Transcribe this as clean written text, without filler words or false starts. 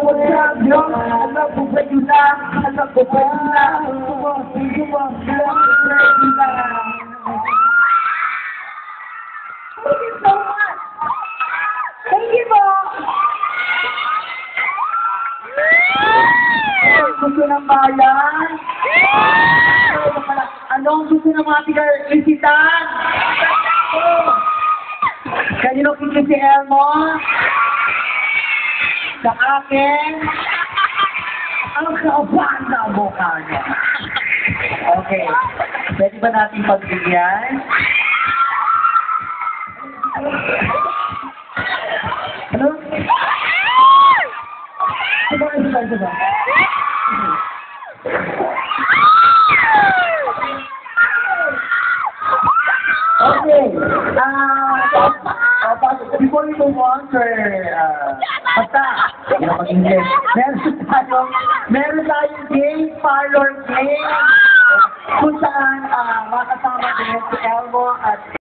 sabi, alam ko ba yun na? Alam ko ba yun na? Thank you so much. Thank you po. Gusto ng bayan? Anong gusto ng mga tiga-isitan? Kanino kiki si Elmo? Sa akin? Ang kaabang na mukha niya. Okay. Pwede ba natin pagbigyan? Ano? Diba? Okay. Before we move on, sir, basta, mag-English. Meron tayong game, parlor game, kung saan makasama din si Elmo at